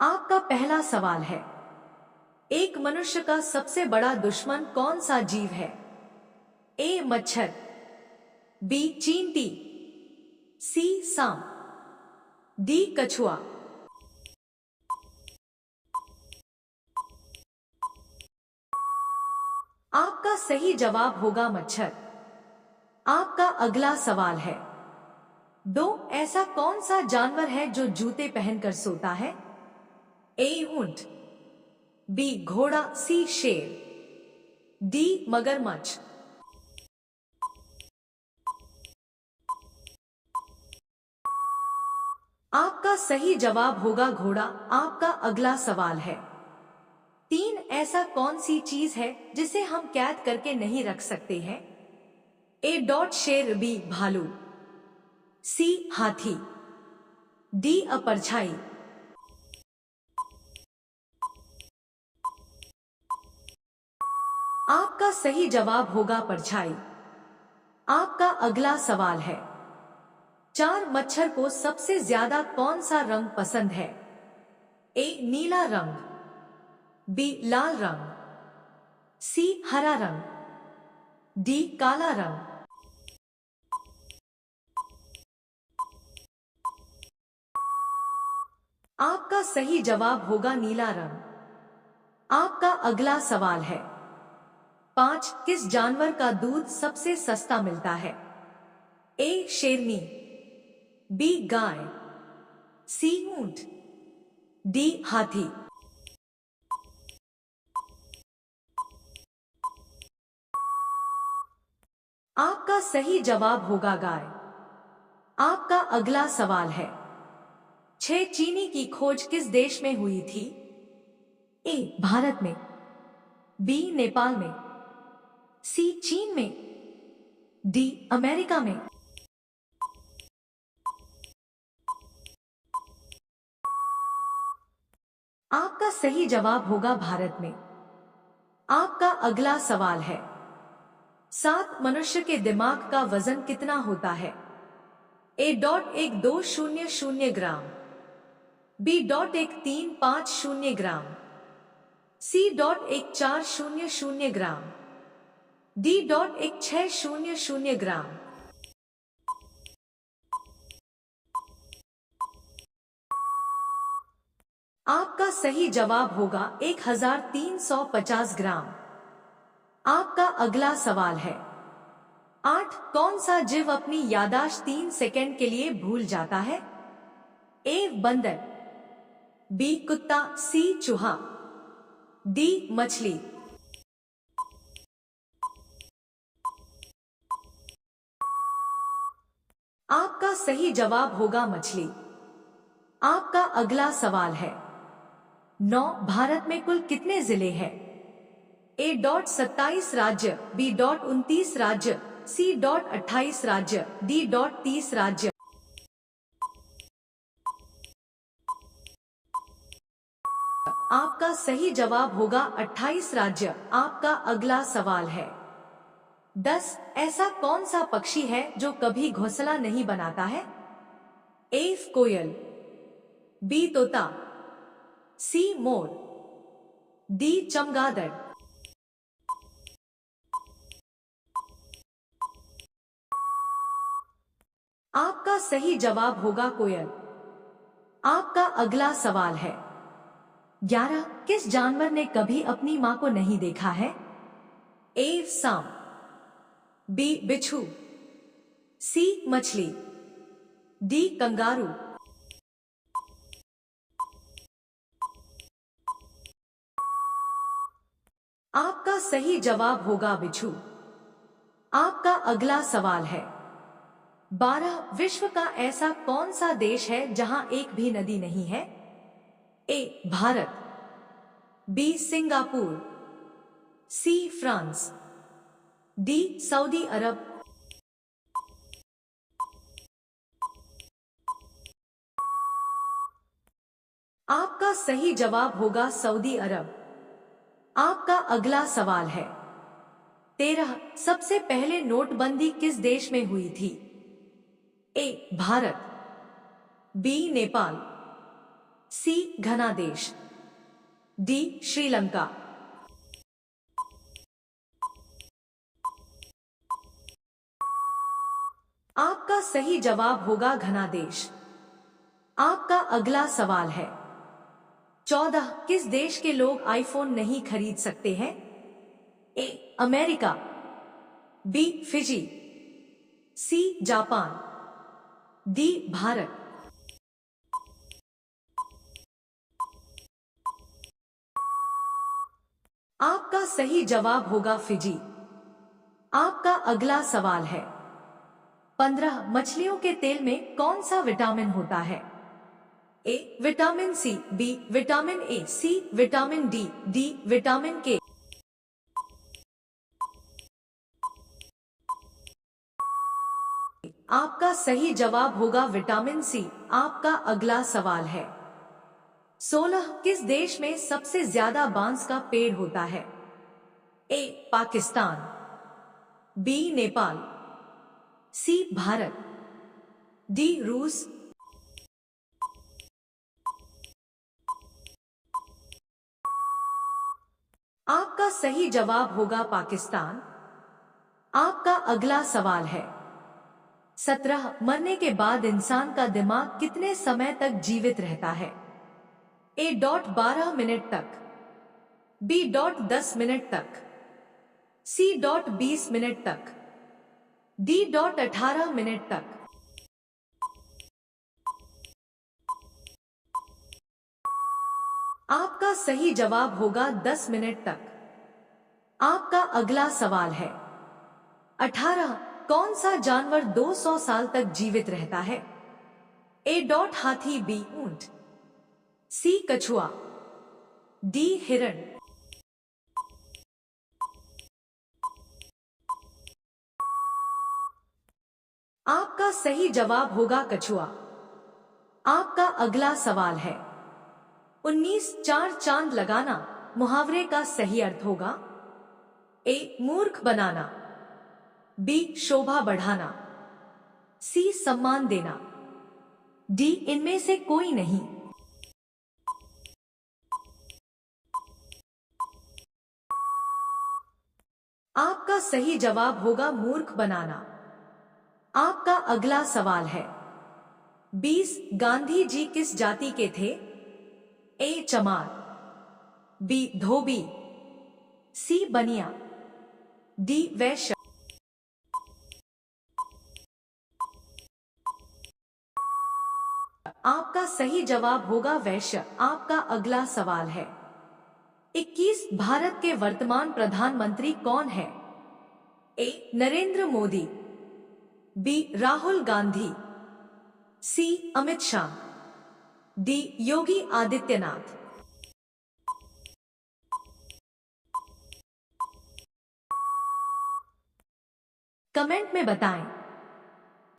आपका पहला सवाल है, एक मनुष्य का सबसे बड़ा दुश्मन कौन सा जीव है? ए मच्छर, बी चींटी, सी सांप, डी कछुआ। आपका सही जवाब होगा मच्छर। आपका अगला सवाल है, दो ऐसा कौन सा जानवर है जो जूते पहनकर सोता है? ए ऊंट, बी घोड़ा, सी शेर, डी मगरमच्छ। आपका सही जवाब होगा घोड़ा। आपका अगला सवाल है, तीन ऐसा कौन सी चीज है जिसे हम कैद करके नहीं रख सकते हैं? ए डॉट शेर, बी भालू, सी हाथी, डी अपरछाई। आपका सही जवाब होगा परछाई। आपका अगला सवाल है, चार मच्छर को सबसे ज्यादा कौन सा रंग पसंद है? ए नीला रंग, बी लाल रंग, सी हरा रंग, डी काला रंग। आपका सही जवाब होगा नीला रंग। आपका अगला सवाल है, पांच किस जानवर का दूध सबसे सस्ता मिलता है? ए शेरनी, बी गाय, सी ऊंट, डी हाथी। आपका सही जवाब होगा गाय। आपका अगला सवाल है, छह चीनी की खोज किस देश में हुई थी? ए भारत में, बी नेपाल में, सी चीन में, डी अमेरिका में। आपका सही जवाब होगा भारत में। आपका अगला सवाल है, सात मनुष्य के दिमाग का वजन कितना होता है? A dot 1,200 gram, B dot 1,350 gram, C dot 1,400 gram, D dot 1,600 gram. आपका सही जवाब होगा 1,350 ग्राम। आपका अगला सवाल है, आठ कौन सा जीव अपनी यादाश्त 3 सेकंड के लिए भूल जाता है? ए बंदर, बी कुत्ता, सी चूहा, डी मछली। आपका सही जवाब होगा मछली। आपका अगला सवाल है, 9 भारत में कुल कितने जिले हैं? ए डॉट 27 राज्य, बी डॉट 29 राज्य, सी डॉट 28 राज्य, डी डॉट 30 राज्य। आपका सही जवाब होगा 28 राज्य। आपका अगला सवाल है, 10 ऐसा कौन सा पक्षी है जो कभी घोंसला नहीं बनाता है? ए कोयल, बी तोता, सी मोर, डी चमगादड़। आपका सही जवाब होगा कोयल। आपका अगला सवाल है, 11 किस जानवर ने कभी अपनी मां को नहीं देखा है? ए सांप, बी बिच्छू, सी मछली, डी कंगारू। आपका सही जवाब होगा बिच्छू। आपका अगला सवाल है, 12 विश्व का ऐसा कौन सा देश है जहां एक भी नदी नहीं है? A Bharat, B Singapore, C France, D Saudi Arab. आपका सही जवाब होगा सऊदी अरब। आपका अगला सवाल है, 13 सबसे पहले नोटबंदी किस देश में हुई थी? ए भारत, बी नेपाल, सी घना देश, डी श्रीलंका। आपका सही जवाब होगा घना देश। आपका अगला सवाल है 14 किस देश के लोग आईफोन नहीं खरीद सकते हैं? A America, B Fiji, C Japan, D Bharat. आपका सही जवाब होगा फिजी। आपका अगला सवाल है 15 मछलियों के तेल में कौन सा विटामिन होता है? A vitamin C, B vitamin A, C vitamin D, D vitamin K. आपका सही जवाब होगा विटामिन सी। आपका अगला सवाल है 16 किस देश में सबसे ज्यादा बांस का पेड़ होता है? ए पाकिस्तान, बी नेपाल, सी भारत, डी रूस। आपका सही जवाब होगा पाकिस्तान। आपका अगला सवाल है 17 मरने के बाद इंसान का दिमाग कितने समय तक जीवित रहता है? ए डॉट 12 मिनट तक, बी डॉट 10 मिनट तक, सी डॉट 20 मिनट तक, डी डॉट 18 मिनट तक। आपका सही जवाब होगा 10 मिनट तक। आपका अगला सवाल है 18 कौन सा जानवर 200 साल तक जीवित रहता है? ए डॉट हाथी, बी ऊंट, सी कछुआ, डी हिरण। आपका सही जवाब होगा कछुआ। आपका अगला सवाल है 19 चार चांद लगाना मुहावरे का सही अर्थ होगा? ए मूर्ख बनाना, बी शोभा बढ़ाना, सी सम्मान देना, डी इनमें से कोई नहीं। आपका सही जवाब होगा मूर्ख बनाना। आपका अगला सवाल है 20 गांधी जी किस जाति के थे? ए चमार, बी धोबी, सी बनिया, डी वैश्य। आपका सही जवाब होगा वैश्य। आपका अगला सवाल है 21 भारत के वर्तमान प्रधानमंत्री कौन है? ए नरेंद्र मोदी, बी राहुल गांधी, सी अमित शाह, डी योगी आदित्यनाथ। कमेंट में बताएं